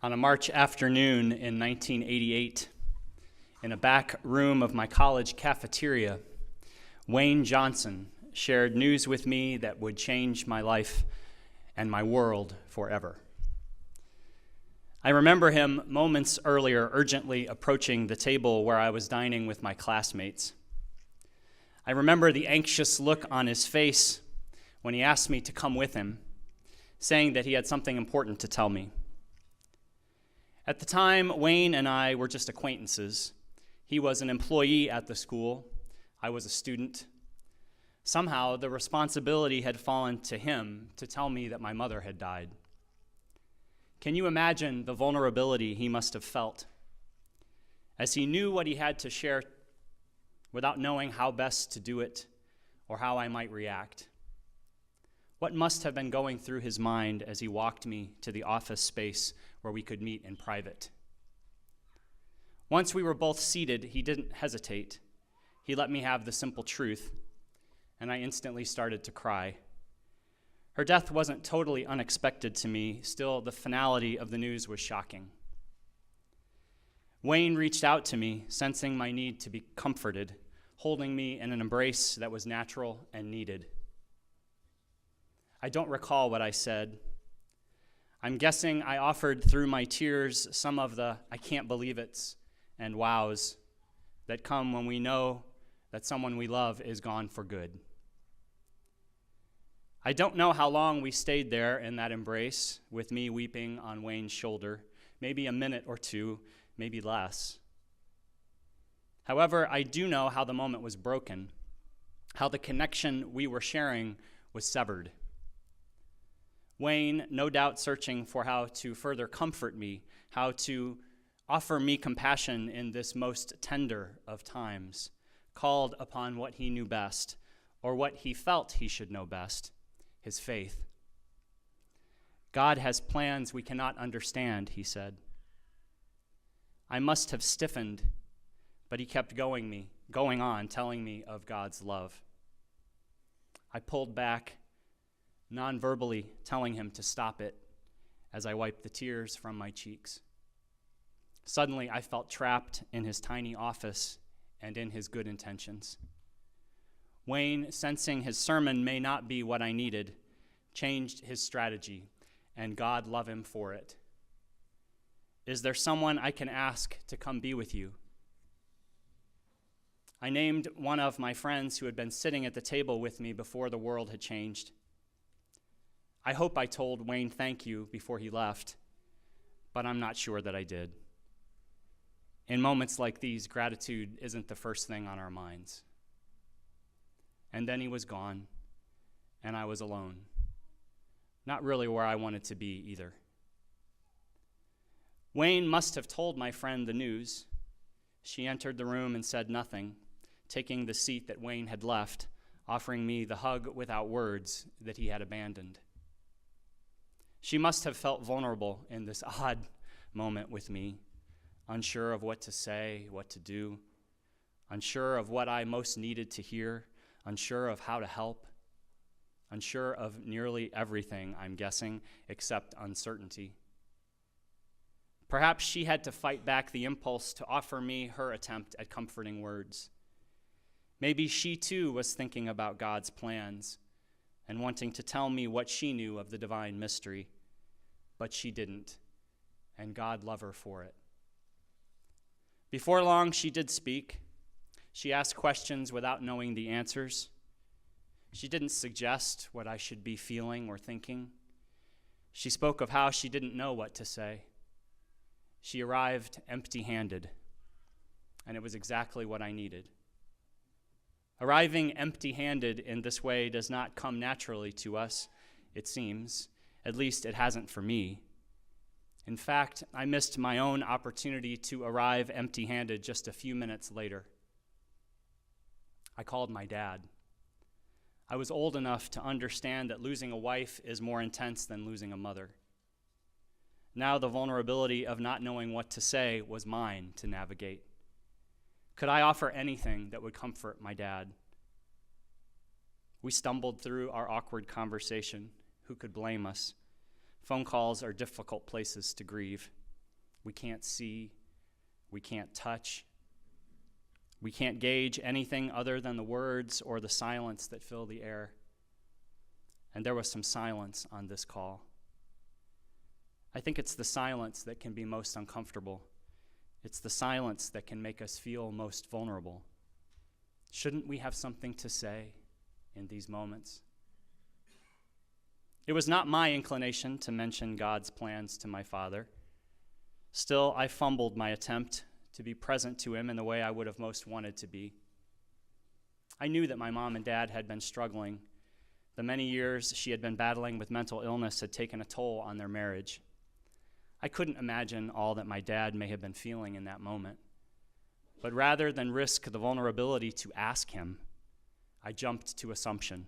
On a March afternoon in 1988, in a back room of my college cafeteria, Wayne Johnson shared news with me that would change my life and my world forever. I remember him moments earlier urgently approaching the table where I was dining with my classmates. I remember the anxious look on his face when he asked me to come with him, saying that he had something important to tell me. At the time, Wayne and I were just acquaintances. He was an employee at the school. I was a student. Somehow, the responsibility had fallen to him to tell me that my mother had died. Can you imagine the vulnerability he must have felt as he knew what he had to share without knowing how best to do it or how I might react? What must have been going through his mind as he walked me to the office space where we could meet in private? Once we were both seated, he didn't hesitate. He let me have the simple truth, and I instantly started to cry. Her death wasn't totally unexpected to me. Still, the finality of the news was shocking. Wayne reached out to me, sensing my need to be comforted, holding me in an embrace that was natural and needed. I don't recall what I said. I'm guessing I offered through my tears some of the I can't believe it's and wows that come when we know that someone we love is gone for good. I don't know how long we stayed there in that embrace with me weeping on Wayne's shoulder, maybe a minute or two, maybe less. However, I do know how the moment was broken, how the connection we were sharing was severed. Wayne, no doubt searching for how to further comfort me, how to offer me compassion in this most tender of times, called upon what he knew best, or what he felt he should know best, his faith. God has plans we cannot understand, he said. I must have stiffened, but he kept going on, telling me of God's love. I pulled back, non-verbally telling him to stop it as I wiped the tears from my cheeks. Suddenly, I felt trapped in his tiny office and in his good intentions. Wayne, sensing his sermon may not be what I needed, changed his strategy, and God love him for it. Is there someone I can ask to come be with you? I named one of my friends who had been sitting at the table with me before the world had changed. I hope I told Wayne thank you before he left, but I'm not sure that I did. In moments like these, gratitude isn't the first thing on our minds. And then he was gone, and I was alone. Not really where I wanted to be either. Wayne must have told my friend the news. She entered the room and said nothing, taking the seat that Wayne had left, offering me the hug without words that he had abandoned. She must have felt vulnerable in this odd moment with me, unsure of what to say, what to do, unsure of what I most needed to hear, unsure of how to help, unsure of nearly everything, I'm guessing, except uncertainty. Perhaps she had to fight back the impulse to offer me her attempt at comforting words. Maybe she too was thinking about God's plans and wanting to tell me what she knew of the divine mystery, but she didn't, and God love her for it. Before long, she did speak. She asked questions without knowing the answers. She didn't suggest what I should be feeling or thinking. She spoke of how she didn't know what to say. She arrived empty-handed, and it was exactly what I needed. Arriving empty-handed in this way does not come naturally to us, it seems. At least it hasn't for me. In fact, I missed my own opportunity to arrive empty-handed just a few minutes later. I called my dad. I was old enough to understand that losing a wife is more intense than losing a mother. Now the vulnerability of not knowing what to say was mine to navigate. Could I offer anything that would comfort my dad? We stumbled through our awkward conversation. Who could blame us? Phone calls are difficult places to grieve. We can't see. We can't touch. We can't gauge anything other than the words or the silence that fill the air. And there was some silence on this call. I think it's the silence that can be most uncomfortable. It's the silence that can make us feel most vulnerable. Shouldn't we have something to say in these moments? It was not my inclination to mention God's plans to my father. Still, I fumbled my attempt to be present to him in the way I would have most wanted to be. I knew that my mom and dad had been struggling. The many years she had been battling with mental illness had taken a toll on their marriage. I couldn't imagine all that my dad may have been feeling in that moment. But rather than risk the vulnerability to ask him, I jumped to assumption,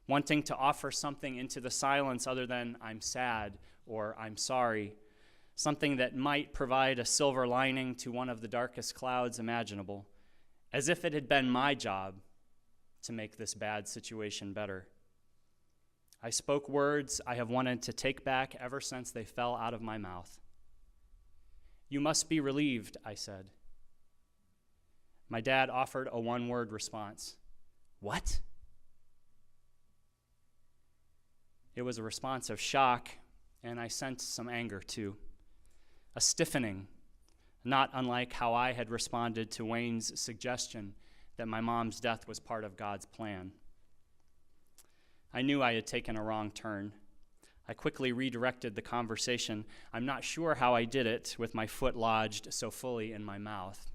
wanting to offer something into the silence other than "I'm sad" or "I'm sorry," something that might provide a silver lining to one of the darkest clouds imaginable, as if it had been my job to make this bad situation better. I spoke words I have wanted to take back ever since they fell out of my mouth. "You must be relieved," I said. My dad offered a one-word response. "What?" It was a response of shock, and I sensed some anger too. A stiffening, not unlike how I had responded to Wayne's suggestion that my mom's death was part of God's plan. I knew I had taken a wrong turn. I quickly redirected the conversation. I'm not sure how I did it with my foot lodged so fully in my mouth,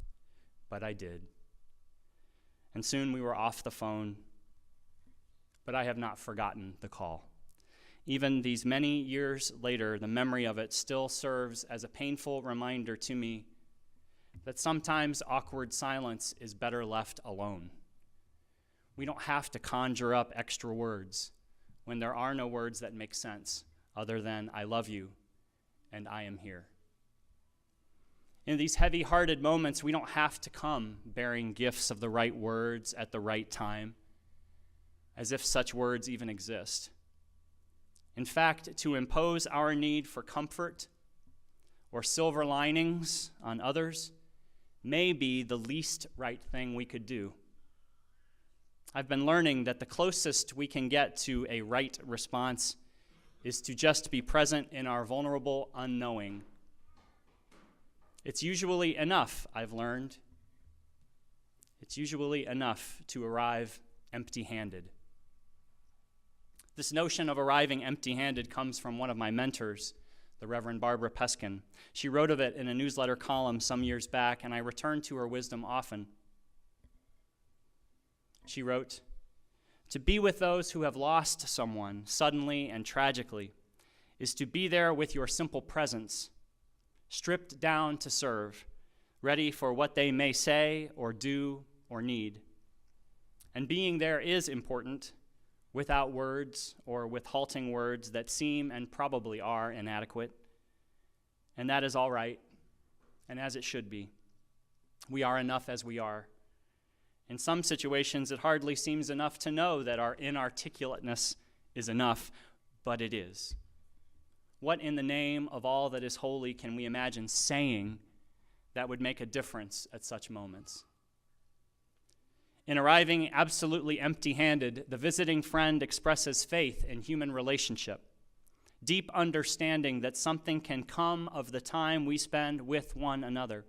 but I did. And soon we were off the phone, but I have not forgotten the call. Even these many years later, the memory of it still serves as a painful reminder to me that sometimes awkward silence is better left alone. We don't have to conjure up extra words when there are no words that make sense other than "I love you" and "I am here." In these heavy-hearted moments, we don't have to come bearing gifts of the right words at the right time, as if such words even exist. In fact, to impose our need for comfort or silver linings on others may be the least right thing we could do. I've been learning that the closest we can get to a right response is to just be present in our vulnerable unknowing. It's usually enough, I've learned. It's usually enough to arrive empty-handed. This notion of arriving empty-handed comes from one of my mentors, the Reverend Barbara Peskin. She wrote of it in a newsletter column some years back, and I return to her wisdom often. She wrote, "To be with those who have lost someone suddenly and tragically is to be there with your simple presence, stripped down to serve, ready for what they may say or do or need. And being there is important, without words or with halting words that seem and probably are inadequate. And that is all right, and as it should be. We are enough as we are. In some situations, it hardly seems enough to know that our inarticulateness is enough, but it is. What in the name of all that is holy can we imagine saying that would make a difference at such moments? In arriving absolutely empty-handed, the visiting friend expresses faith in human relationship, deep understanding that something can come of the time we spend with one another,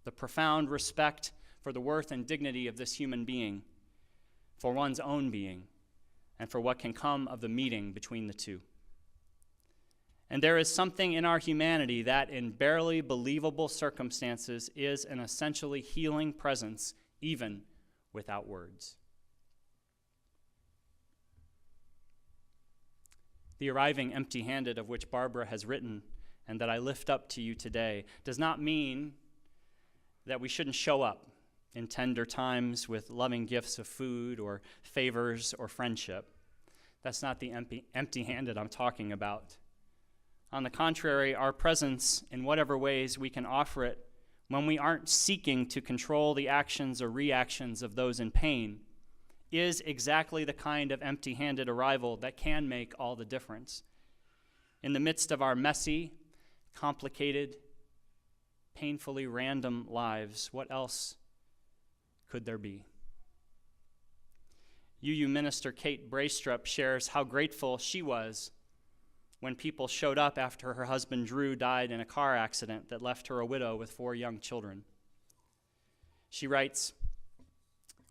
the profound respect for the worth and dignity of this human being, for one's own being, and for what can come of the meeting between the two. And there is something in our humanity that, in barely believable circumstances, is an essentially healing presence, even without words. The arriving empty-handed of which Barbara has written and that I lift up to you today does not mean that we shouldn't show up in tender times with loving gifts of food or favors or friendship. That's not the empty-handed I'm talking about. On the contrary, our presence, in whatever ways we can offer it, when we aren't seeking to control the actions or reactions of those in pain, is exactly the kind of empty-handed arrival that can make all the difference. In the midst of our messy, complicated, painfully random lives. What else could there be? UU minister Kate Braystrup shares how grateful she was when people showed up after her husband Drew died in a car accident that left her a widow with 4 young children. She writes,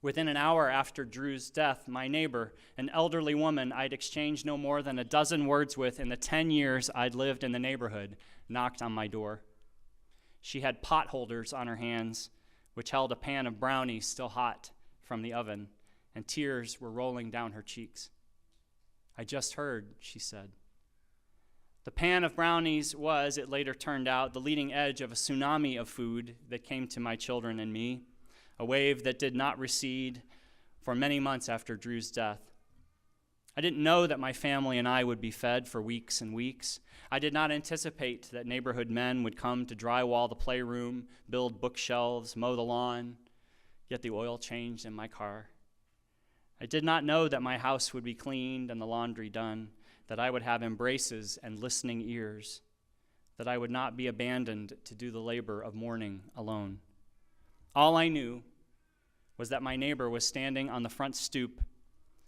"Within an hour after Drew's death, my neighbor, an elderly woman I'd exchanged no more than a dozen words with in the 10 years I'd lived in the neighborhood, knocked on my door. She had pot holders on her hands, which held a pan of brownies still hot from the oven, and tears were rolling down her cheeks. 'I just heard,' she said. The pan of brownies was, it later turned out, the leading edge of a tsunami of food that came to my children and me, a wave that did not recede for many months after Drew's death. I didn't know that my family and I would be fed for weeks and weeks. I did not anticipate that neighborhood men would come to drywall the playroom, build bookshelves, mow the lawn, get the oil changed in my car. I did not know that my house would be cleaned and the laundry done, that I would have embraces and listening ears, that I would not be abandoned to do the labor of mourning alone. All I knew was that my neighbor was standing on the front stoop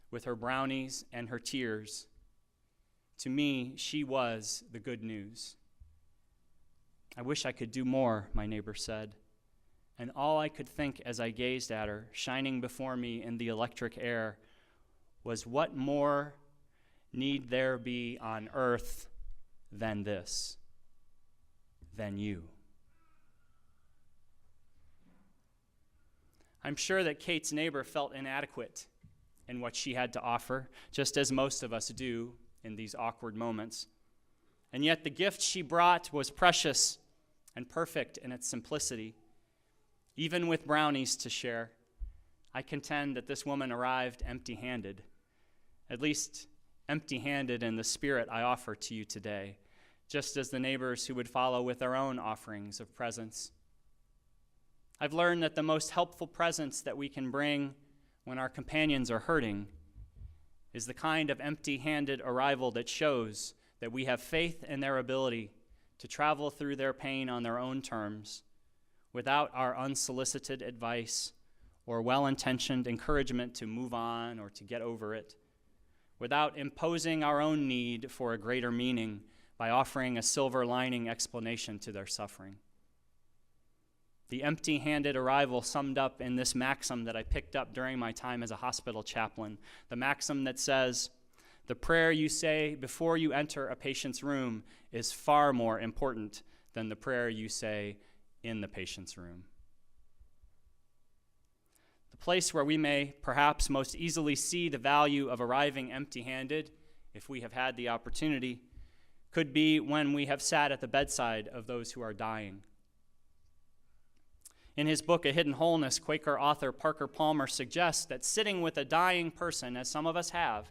with her brownies and her tears. To me, she was the good news. I wish I could do more,' my neighbor said, and all I could think as I gazed at her, shining before me in the electric air, was what more need there be on earth than this, than you?" I'm sure that Kate's neighbor felt inadequate in what she had to offer, just as most of us do in these awkward moments. And yet the gift she brought was precious and perfect in its simplicity. Even with brownies to share, I contend that this woman arrived empty-handed, at least empty-handed in the spirit I offer to you today, just as the neighbors who would follow with their own offerings of presents. I've learned that the most helpful presents that we can bring when our companions are hurting is the kind of empty-handed arrival that shows that we have faith in their ability to travel through their pain on their own terms, without our unsolicited advice or well-intentioned encouragement to move on or to get over it, without imposing our own need for a greater meaning by offering a silver lining explanation to their suffering. The empty-handed arrival summed up in this maxim that I picked up during my time as a hospital chaplain, the maxim that says, "The prayer you say before you enter a patient's room is far more important than the prayer you say in the patient's room." The place where we may perhaps most easily see the value of arriving empty-handed, if we have had the opportunity, could be when we have sat at the bedside of those who are dying. In his book, A Hidden Wholeness, Quaker author Parker Palmer suggests that sitting with a dying person, as some of us have,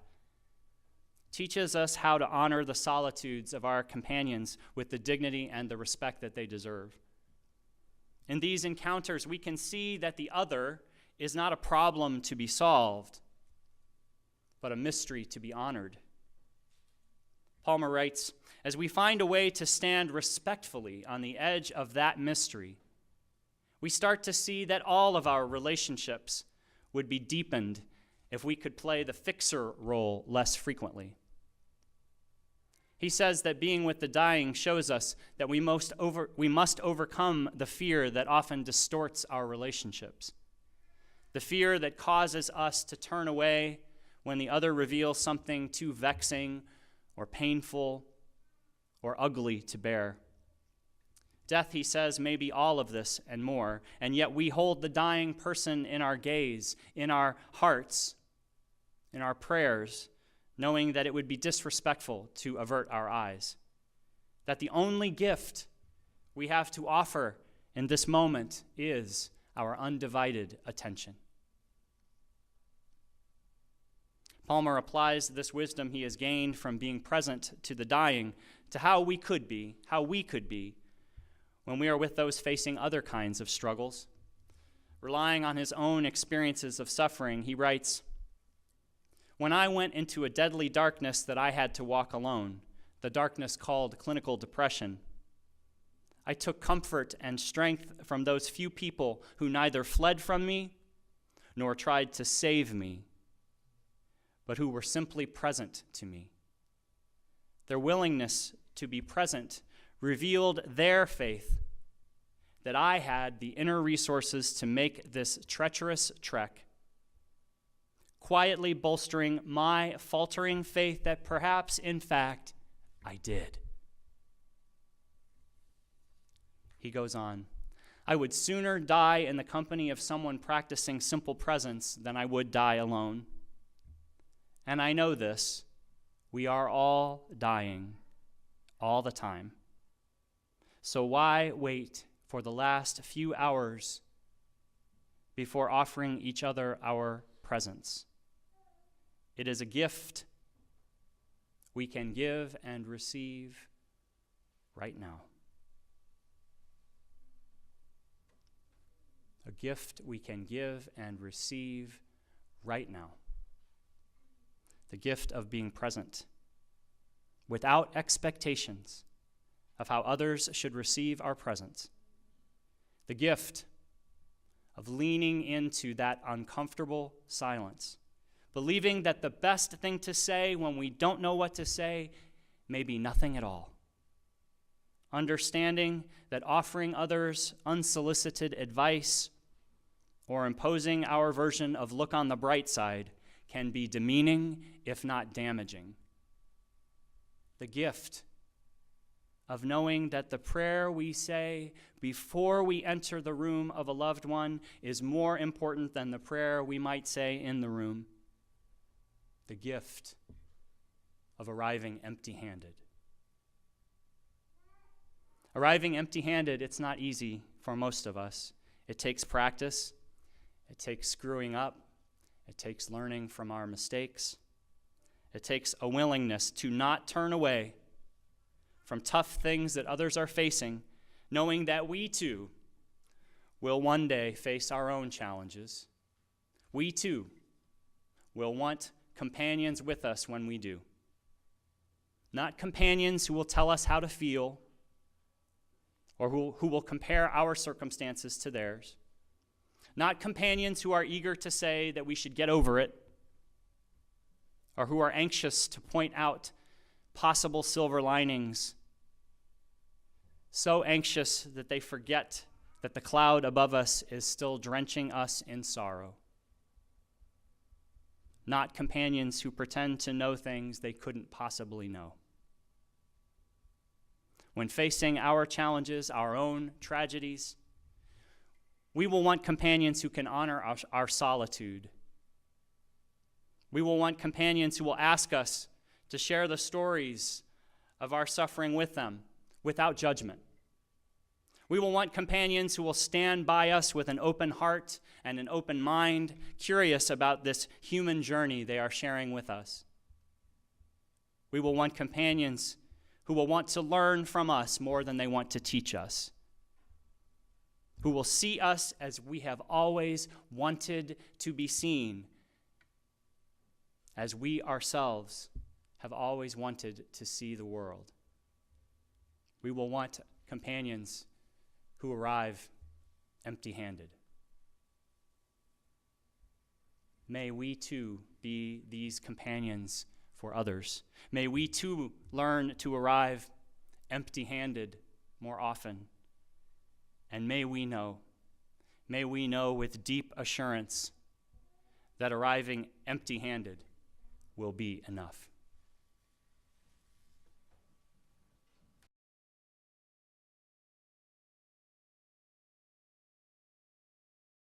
teaches us how to honor the solitudes of our companions with the dignity and the respect that they deserve. In these encounters, we can see that the other is not a problem to be solved, but a mystery to be honored. Palmer writes, "As we find a way to stand respectfully on the edge of that mystery, we start to see that all of our relationships would be deepened if we could play the fixer role less frequently." He says that being with the dying shows us that we must overcome the fear that often distorts our relationships, the fear that causes us to turn away when the other reveals something too vexing or painful or ugly to bear. Death, he says, may be all of this and more, and yet we hold the dying person in our gaze, in our hearts, in our prayers, knowing that it would be disrespectful to avert our eyes, that the only gift we have to offer in this moment is our undivided attention. Palmer applies this wisdom he has gained from being present to the dying to how we could be when we are with those facing other kinds of struggles. Relying on his own experiences of suffering, he writes, "When I went into a deadly darkness that I had to walk alone, the darkness called clinical depression, I took comfort and strength from those few people who neither fled from me nor tried to save me, but who were simply present to me. Their willingness to be present revealed their faith that I had the inner resources to make this treacherous trek, quietly bolstering my faltering faith that perhaps, in fact, I did. He goes on, I would sooner die in the company of someone practicing simple presence than I would die alone. And I know this, we are all dying all the time. So why wait for the last few hours before offering each other our presence? It is a gift we can give and receive right now. A gift we can give and receive right now. The gift of being present without expectations of how others should receive our presence. The gift of leaning into that uncomfortable silence, believing that the best thing to say when we don't know what to say may be nothing at all. Understanding that offering others unsolicited advice or imposing our version of look on the bright side can be demeaning, if not damaging. The gift of knowing that the prayer we say before we enter the room of a loved one is more important than the prayer we might say in the room. The gift of arriving empty-handed. Arriving empty-handed, it's not easy for most of us. It takes practice. It takes screwing up. It takes learning from our mistakes. It takes a willingness to not turn away from tough things that others are facing, knowing that we too will one day face our own challenges. We too will want companions with us when we do. Not companions who will tell us how to feel or who will compare our circumstances to theirs. Not companions who are eager to say that we should get over it or who are anxious to point out possible silver linings, so anxious that they forget that the cloud above us is still drenching us in sorrow. Not companions who pretend to know things they couldn't possibly know. When facing our challenges, our own tragedies, we will want companions who can honor our solitude. We will want companions who will ask us to share the stories of our suffering with them without judgment. We will want companions who will stand by us with an open heart and an open mind, curious about this human journey they are sharing with us. We will want companions who will want to learn from us more than they want to teach us, who will see us as we have always wanted to be seen, as we ourselves have always wanted to see the world. We will want companions who arrive empty-handed. May we too be these companions for others. May we too learn to arrive empty-handed more often. And may we know with deep assurance that arriving empty-handed will be enough.